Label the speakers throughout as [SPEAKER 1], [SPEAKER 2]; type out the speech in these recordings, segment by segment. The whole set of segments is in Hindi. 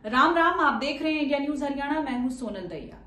[SPEAKER 1] राम राम, आप देख रहे हैं इंडिया न्यूज हरियाणा। मैं हूं सोनल दैया।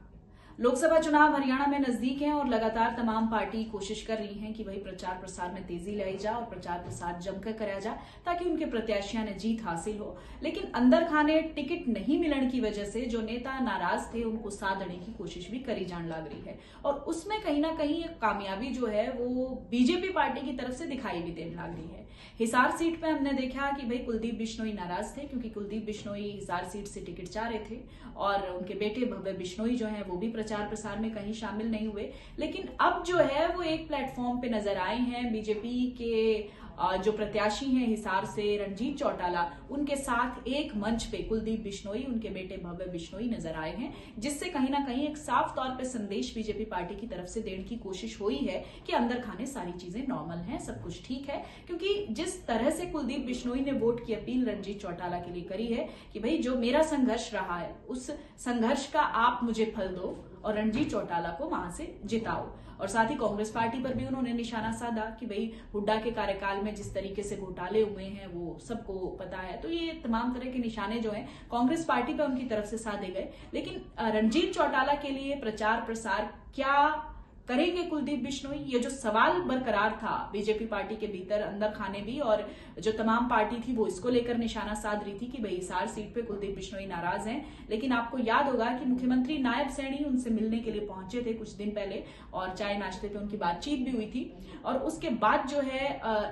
[SPEAKER 1] लोकसभा चुनाव हरियाणा में नजदीक हैं और लगातार तमाम पार्टी कोशिश कर रही हैं कि वही प्रचार प्रसार में तेजी लाई जाए और प्रचार प्रसार जमकर कराया जाए ताकि उनके प्रत्याशियों ने जीत हासिल हो। लेकिन अंदर खाने टिकट नहीं मिलने की वजह से जो नेता नाराज थे उनको साथ देने की कोशिश भी करी जान लग रही है और उसमें कहीं ना कहीं एक कामयाबी जो है वो बीजेपी पार्टी की तरफ से दिखाई भी देने लग रही है। हिसार सीट पे हमने देखा कि भाई कुलदीप बिश्नोई नाराज थे क्योंकि कुलदीप बिश्नोई हिसार सीट से टिकट चाह रहे थे और उनके बेटे भव्य बिश्नोई जो है वो भी प्रचार प्रसार में कहीं शामिल नहीं हुए। लेकिन अब जो है वो एक प्लेटफॉर्म पे नजर आए हैं। बीजेपी के जो प्रत्याशी हैं हिसार से रणजीत चौटाला, उनके साथ एक मंच पे कुलदीप बिश्नोई, उनके बेटे भव्य बिश्नोई नजर आए हैं, जिससे कहीं ना कहीं एक साफ तौर पे संदेश बीजेपी पार्टी की तरफ से देने की कोशिश हुई है कि अंदर खाने सारी चीजें नॉर्मल हैं, सब कुछ ठीक है। क्योंकि जिस तरह से कुलदीप बिश्नोई ने वोट की अपील रणजीत चौटाला के लिए करी है कि भाई जो मेरा संघर्ष रहा है उस संघर्ष का आप मुझे फल दो और रणजीत चौटाला को वहां से जिताओ। और साथ ही कांग्रेस पार्टी पर भी उन्होंने निशाना साधा कि भाई हुड्डा के कार्यकाल में जिस तरीके से घोटाले हुए हैं वो सबको पता है। तो ये तमाम तरह के निशाने जो हैं कांग्रेस पार्टी पर उनकी तरफ से साधे गए। लेकिन रणजीत चौटाला के लिए प्रचार प्रसार क्या करेंगे कुलदीप बिश्नोई, ये जो सवाल बरकरार था बीजेपी पार्टी के भीतर अंदर खाने भी और जो तमाम पार्टी थी वो इसको लेकर निशाना साध रही थी कि भाई हिसार सीट पे कुलदीप बिश्नोई नाराज हैं। लेकिन आपको याद होगा कि मुख्यमंत्री नायब सैनी उनसे मिलने के लिए पहुंचे थे कुछ दिन पहले और चाय नाश्ते पे उनकी बातचीत भी हुई थी और उसके बाद जो है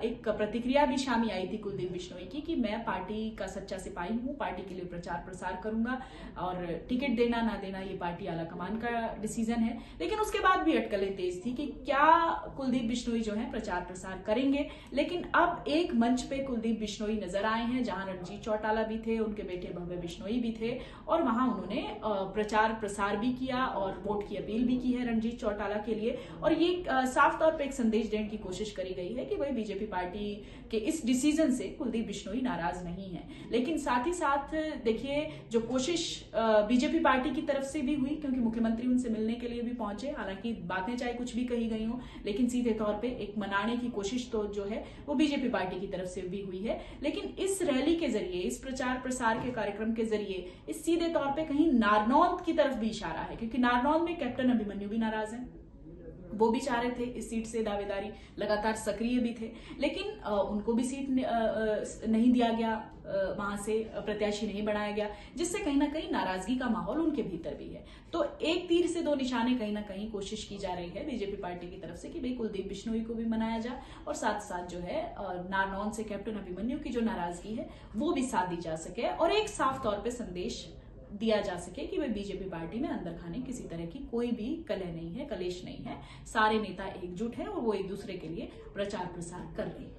[SPEAKER 1] एक प्रतिक्रिया भी सामने आई थी कुलदीप बिश्नोई की कि मैं पार्टी का सच्चा सिपाही हूं, पार्टी के लिए प्रचार प्रसार करूंगा और टिकट देना ना देना ये पार्टी आलाकमान का डिसीजन है। लेकिन उसके बाद भी अटकलें तेज थी कि क्या कुलदीप बिश्नोई जो है प्रचार प्रसार करेंगे। लेकिन अब एक मंच पे कुलदीप बिश्नोई नजर आए हैं जहां रणजीत चौटाला भी थे, उनके बेटे भव्य बिश्नोई भी थे और वहां उन्होंने प्रचार प्रसार भी किया और वोट की अपील भी की है रणजीत चौटाला के लिए। और ये साफ तौर पे एक संदेश देने की कोशिश करी गई है कि भाई बीजेपी पार्टी के इस डिसीजन से कुलदीप बिश्नोई नाराज नहीं है। लेकिन साथ ही साथ देखिए जो कोशिश बीजेपी पार्टी की तरफ से भी हुई, क्योंकि मुख्यमंत्री उनसे मिलने के लिए भी पहुंचे, हालांकि बातें चाहे कुछ भी कही गई हो लेकिन सीधे तौर पे एक मनाने की कोशिश तो जो है वो बीजेपी पार्टी की तरफ से भी हुई है। लेकिन इस रैली के जरिए, इस प्रचार प्रसार के कार्यक्रम के जरिए इस सीधे तौर पे कहीं नारनौल की तरफ भी इशारा है, क्योंकि नारनौल में कैप्टन अभिमन्यु भी नाराज हैं, वो भी चाह रहे थे इस सीट से दावेदारी, लगातार सक्रिय भी थे, लेकिन उनको भी सीट नहीं दिया गया, वहां से प्रत्याशी नहीं बनाया गया, जिससे कहीं ना कहीं नाराजगी का माहौल उनके भीतर भी है। तो एक तीर से दो निशाने कहीं ना कहीं कोशिश की जा रही है बीजेपी पार्टी की तरफ से कि भाई कुलदीप बिश्नोई को भी मनाया जाए और साथ साथ जो है नारनौल से कैप्टन अभिमन्यु की जो नाराजगी है वो भी साथ दी जा सके और एक साफ तौर पर संदेश दिया जा सके कि वह बीजेपी पार्टी में अंदर खाने किसी तरह की कोई भी कलह नहीं है, कलेश नहीं है, सारे नेता एकजुट हैं और वो एक दूसरे के लिए प्रचार प्रसार कर रहे हैं।